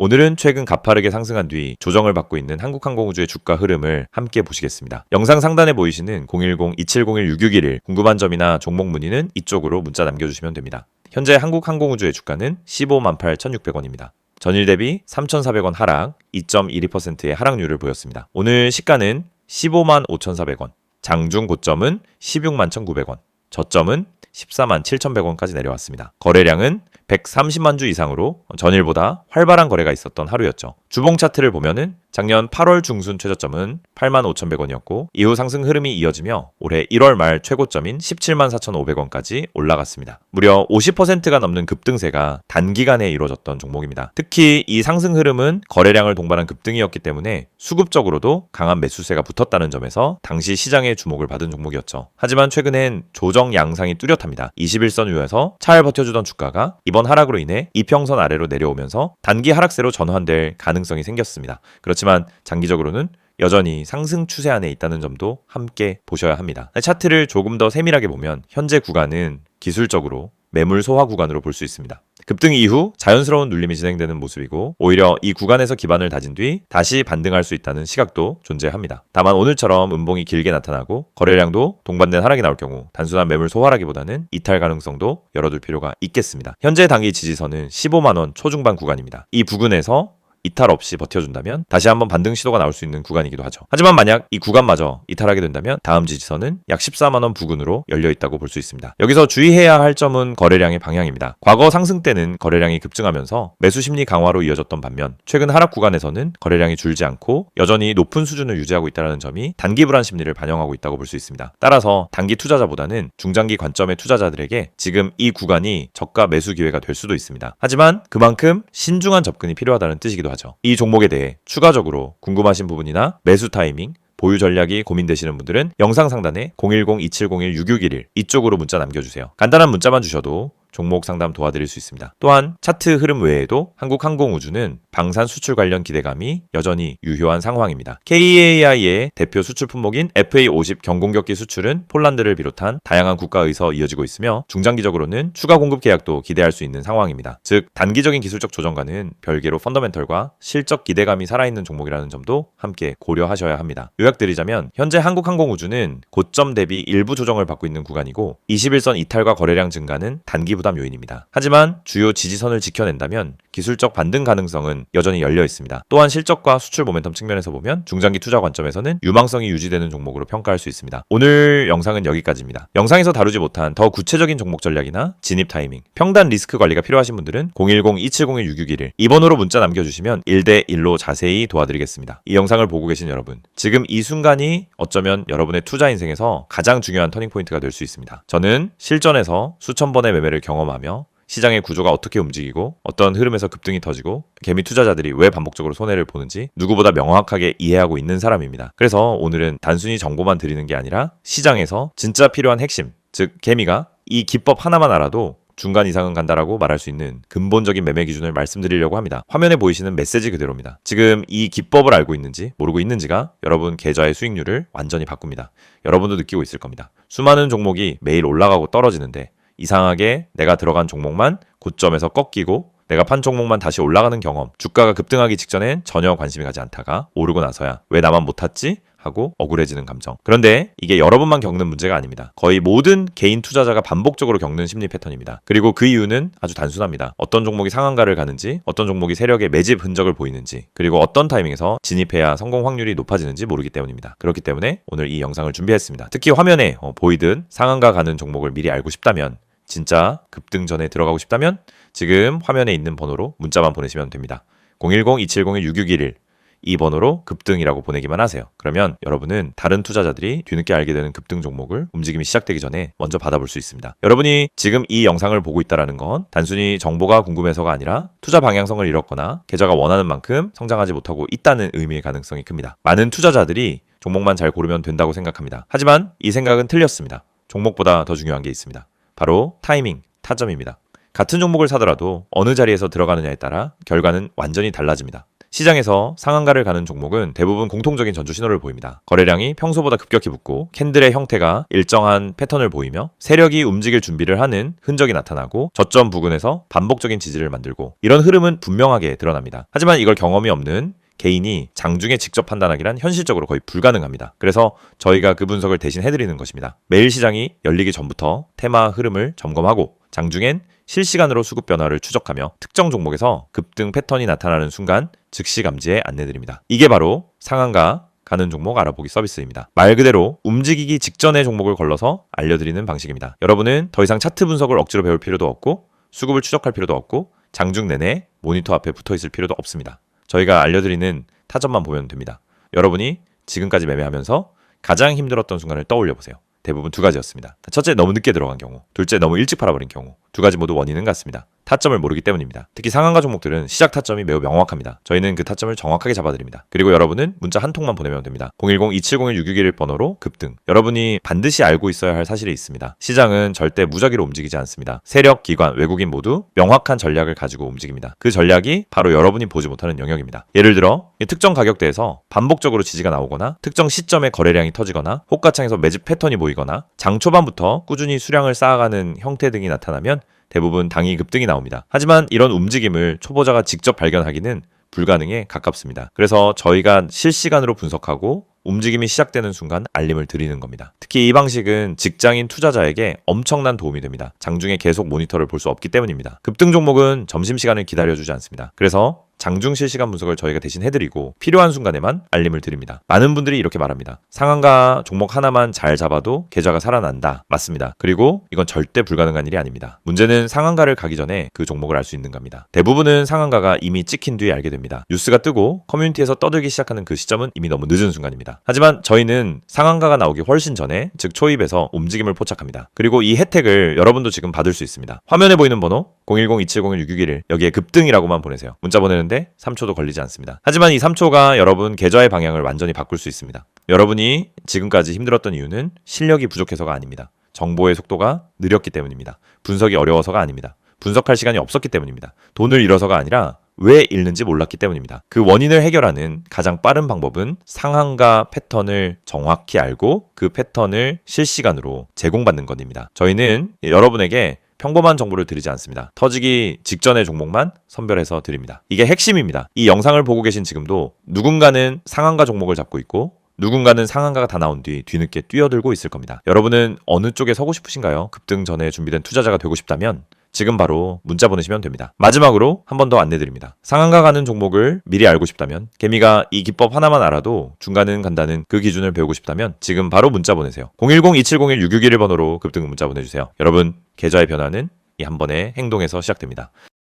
오늘은 최근 가파르게 상승한 뒤 조정을 받고 있는 한국항공우주의 주가 흐름을 함께 보시겠습니다. 영상 상단에 보이시는 010-2701-6611 궁금한 점이나 종목 문의는 이쪽으로 문자 남겨주시면 됩니다. 현재 한국항공우주의 주가는 158,600원입니다. 전일 대비 3,400원 하락, 2.12%의 하락률을 보였습니다. 오늘 시가는 155,400원, 장중 고점은 161,900원, 저점은 147,100원까지 내려왔습니다. 거래량은 130만 주 이상으로 전일보다 활발한 거래가 있었던 하루였죠. 주봉 차트를 보면은 작년 8월 중순 최저점은 85,100원이었고 이후 상승 흐름이 이어지며 올해 1월 말 최고점인 174,500원까지 올라갔습니다. 무려 50%가 넘는 급등세가 단기간에 이루어졌던 종목입니다. 특히 이 상승 흐름은 거래량을 동반한 급등이었기 때문에 수급적으로도 강한 매수세가 붙었다는 점에서 당시 시장의 주목을 받은 종목이었죠. 하지만 최근엔 조정 양상이 뚜렷합니다. 21선 위에서 잘 버텨주던 주가가 이번 하락으로 인해 이평선 아래로 내려오면서 단기 하락세로 전환될 가능성이 생겼습니다. 그렇지만 장기적으로는 여전히 상승 추세 안에 있다는 점도 함께 보셔야 합니다. 차트를 조금 더 세밀하게 보면 현재 구간은 기술적으로 매물 소화 구간으로 볼 수 있습니다. 급등 이후 자연스러운 눌림이 진행되는 모습이고 오히려 이 구간에서 기반을 다진 뒤 다시 반등할 수 있다는 시각도 존재합니다. 다만 오늘처럼 음봉이 길게 나타나고 거래량도 동반된 하락이 나올 경우 단순한 매물 소화라기보다는 이탈 가능성도 열어둘 필요가 있겠습니다. 현재 단기 지지선은 15만원 초중반 구간입니다. 이 부근에서 이탈 없이 버텨준다면 다시 한번 반등 시도가 나올 수 있는 구간이기도 하죠. 하지만 만약 이 구간마저 이탈하게 된다면 다음 지지선은 약 14만원 부근으로 열려있다고 볼 수 있습니다. 여기서 주의해야 할 점은 거래량의 방향입니다. 과거 상승 때는 거래량이 급증하면서 매수 심리 강화로 이어졌던 반면 최근 하락 구간에서는 거래량이 줄지 않고 여전히 높은 수준을 유지하고 있다는 점이 단기 불안 심리를 반영하고 있다고 볼 수 있습니다. 따라서 단기 투자자보다는 중장기 관점의 투자자들에게 지금 이 구간이 저가 매수 기회가 될 수도 있습니다. 하지만 그만큼 신중한 접근이 필요하다는 뜻이기도 하죠. 이 종목에 대해 추가적으로 궁금하신 부분이나 매수 타이밍, 보유 전략이 고민되시는 분들은 영상 상단에 010-2701-6611 이쪽으로 문자 남겨주세요. 간단한 문자만 주셔도 종목 상담 도와드릴 수 있습니다. 또한 차트 흐름 외에도 한국항공우주는 방산 수출 관련 기대감이 여전히 유효한 상황입니다. KAI의 대표 수출 품목인 FA50 경공격기 수출은 폴란드를 비롯한 다양한 국가에서 이어지고 있으며 중장기적으로는 추가 공급 계약도 기대할 수 있는 상황입니다. 즉 단기적인 기술적 조정과는 별개로 펀더멘털과 실적 기대감이 살아있는 종목이라는 점도 함께 고려하셔야 합니다. 요약드리자면 현재 한국항공우주는 고점 대비 일부 조정을 받고 있는 구간이고 21선 이탈과 거래량 증가는 단기 부담 요인입니다. 하지만 주요 지지선을 지켜낸다면 기술적 반등 가능성은 여전히 열려 있습니다. 또한 실적과 수출 모멘텀 측면에서 보면 중장기 투자 관점에서는 유망성이 유지되는 종목으로 평가할 수 있습니다. 오늘 영상은 여기까지입니다. 영상에서 다루지 못한 더 구체적인 종목 전략이나 진입 타이밍, 평단 리스크 관리가 필요하신 분들은 010-2701-6611 2번으로 문자 남겨주시면 1대1로 자세히 도와드리겠습니다. 이 영상을 보고 계신 여러분, 지금 이 순간이 어쩌면 여러분의 투자 인생에서 가장 중요한 터닝포인트가 될 수 있습니다. 저는 실전에서 수천 번의 매매를 경험하며 시장의 구조가 어떻게 움직이고 어떤 흐름에서 급등이 터지고 개미 투자자들이 왜 반복적으로 손해를 보는지 누구보다 명확하게 이해하고 있는 사람입니다. 그래서 오늘은 단순히 정보만 드리는 게 아니라 시장에서 진짜 필요한 핵심, 즉 개미가 이 기법 하나만 알아도 중간 이상은 간다라고 말할 수 있는 근본적인 매매 기준을 말씀드리려고 합니다. 화면에 보이시는 메시지 그대로입니다. 지금 이 기법을 알고 있는지 모르고 있는지가 여러분 계좌의 수익률을 완전히 바꿉니다. 여러분도 느끼고 있을 겁니다. 수많은 종목이 매일 올라가고 떨어지는데 이상하게 내가 들어간 종목만 고점에서 꺾이고 내가 판 종목만 다시 올라가는 경험, 주가가 급등하기 직전엔 전혀 관심이 가지 않다가 오르고 나서야 왜 나만 못 탔지? 하고 억울해지는 감정. 그런데 이게 여러분만 겪는 문제가 아닙니다. 거의 모든 개인 투자자가 반복적으로 겪는 심리 패턴입니다. 그리고 그 이유는 아주 단순합니다. 어떤 종목이 상한가를 가는지, 어떤 종목이 세력의 매집 흔적을 보이는지, 그리고 어떤 타이밍에서 진입해야 성공 확률이 높아지는지 모르기 때문입니다. 그렇기 때문에 오늘 이 영상을 준비했습니다. 특히 화면에 보이듯 상한가 가는 종목을 미리 알고 싶다면, 진짜 급등 전에 들어가고 싶다면 지금 화면에 있는 번호로 문자만 보내시면 됩니다. 010-2701-6611 이 번호로 급등이라고 보내기만 하세요. 그러면 여러분은 다른 투자자들이 뒤늦게 알게 되는 급등 종목을 움직임이 시작되기 전에 먼저 받아볼 수 있습니다. 여러분이 지금 이 영상을 보고 있다는 건 단순히 정보가 궁금해서가 아니라 투자 방향성을 잃었거나 계좌가 원하는 만큼 성장하지 못하고 있다는 의미의 가능성이 큽니다. 많은 투자자들이 종목만 잘 고르면 된다고 생각합니다. 하지만 이 생각은 틀렸습니다. 종목보다 더 중요한 게 있습니다. 바로 타이밍, 타점입니다. 같은 종목을 사더라도 어느 자리에서 들어가느냐에 따라 결과는 완전히 달라집니다. 시장에서 상한가를 가는 종목은 대부분 공통적인 전조 신호를 보입니다. 거래량이 평소보다 급격히 붙고 캔들의 형태가 일정한 패턴을 보이며 세력이 움직일 준비를 하는 흔적이 나타나고 저점 부근에서 반복적인 지지를 만들고, 이런 흐름은 분명하게 드러납니다. 하지만 이걸 경험이 없는 개인이 장중에 직접 판단하기란 현실적으로 거의 불가능합니다. 그래서 저희가 그 분석을 대신 해드리는 것입니다. 매일 시장이 열리기 전부터 테마 흐름을 점검하고 장중엔 실시간으로 수급 변화를 추적하며 특정 종목에서 급등 패턴이 나타나는 순간 즉시 감지에 안내드립니다. 이게 바로 상한가 가는 종목 알아보기 서비스입니다. 말 그대로 움직이기 직전의 종목을 걸러서 알려드리는 방식입니다. 여러분은 더 이상 차트 분석을 억지로 배울 필요도 없고 수급을 추적할 필요도 없고 장중 내내 모니터 앞에 붙어 있을 필요도 없습니다. 저희가 알려드리는 타점만 보면 됩니다. 여러분이 지금까지 매매하면서 가장 힘들었던 순간을 떠올려 보세요. 대부분 두 가지였습니다. 첫째, 너무 늦게 들어간 경우. 둘째, 너무 일찍 팔아버린 경우. 두 가지 모두 원인은 같습니다. 타점을 모르기 때문입니다. 특히 상한가 종목들은 시작 타점이 매우 명확합니다. 저희는 그 타점을 정확하게 잡아드립니다. 그리고 여러분은 문자 한 통만 보내면 됩니다. 010-2701-661 번호로 급등. 여러분이 반드시 알고 있어야 할 사실이 있습니다. 시장은 절대 무작위로 움직이지 않습니다. 세력, 기관, 외국인 모두 명확한 전략을 가지고 움직입니다. 그 전략이 바로 여러분이 보지 못하는 영역입니다. 예를 들어 특정 가격대에서 반복적으로 지지가 나오거나 특정 시점에 거래량이 터지거나 호가창에서 매집 패턴이 보이거나 장 초반부터 꾸준히 수량을 쌓아가는 형태 등이 나타나면 대부분 당이 급등이 나옵니다. 하지만 이런 움직임을 초보자가 직접 발견하기는 불가능에 가깝습니다. 그래서 저희가 실시간으로 분석하고 움직임이 시작되는 순간 알림을 드리는 겁니다. 특히 이 방식은 직장인 투자자에게 엄청난 도움이 됩니다. 장중에 계속 모니터를 볼 수 없기 때문입니다. 급등 종목은 점심시간을 기다려주지 않습니다. 그래서 장중 실시간 분석을 저희가 대신 해드리고 필요한 순간에만 알림을 드립니다. 많은 분들이 이렇게 말합니다. 상한가 종목 하나만 잘 잡아도 계좌가 살아난다. 맞습니다. 그리고 이건 절대 불가능한 일이 아닙니다. 문제는 상한가를 가기 전에 그 종목을 알 수 있는 겁니다. 대부분은 상한가가 이미 찍힌 뒤에 알게 됩니다. 뉴스가 뜨고 커뮤니티에서 떠들기 시작하는 그 시점은 이미 너무 늦은 순간입니다. 하지만 저희는 상한가가 나오기 훨씬 전에, 즉 초입에서 움직임을 포착합니다. 그리고 이 혜택을 여러분도 지금 받을 수 있습니다. 화면에 보이는 번호 010-2701-661 여기에 급등이라고만 보내세요. 문자 보내는데 3초도 걸리지 않습니다. 하지만 이 3초가 여러분 계좌의 방향을 완전히 바꿀 수 있습니다. 여러분이 지금까지 힘들었던 이유는 실력이 부족해서가 아닙니다. 정보의 속도가 느렸기 때문입니다. 분석이 어려워서가 아닙니다. 분석할 시간이 없었기 때문입니다. 돈을 잃어서가 아니라 왜 잃는지 몰랐기 때문입니다. 그 원인을 해결하는 가장 빠른 방법은 상한가 패턴을 정확히 알고 그 패턴을 실시간으로 제공받는 것입니다. 저희는 여러분에게 평범한 정보를 드리지 않습니다. 터지기 직전의 종목만 선별해서 드립니다. 이게 핵심입니다. 이 영상을 보고 계신 지금도 누군가는 상한가 종목을 잡고 있고 누군가는 상한가가 다 나온 뒤 뒤늦게 뛰어들고 있을 겁니다. 여러분은 어느 쪽에 서고 싶으신가요? 급등 전에 준비된 투자자가 되고 싶다면 지금 바로 문자 보내시면 됩니다. 마지막으로 한 번 더 안내드립니다. 상한가 가는 종목을 미리 알고 싶다면, 개미가 이 기법 하나만 알아도 중간은 간다는 그 기준을 배우고 싶다면 지금 바로 문자 보내세요. 010-2701-661 번호로 급등 문자 보내주세요. 여러분, 계좌의 변화는 이 한 번의 행동에서 시작됩니다.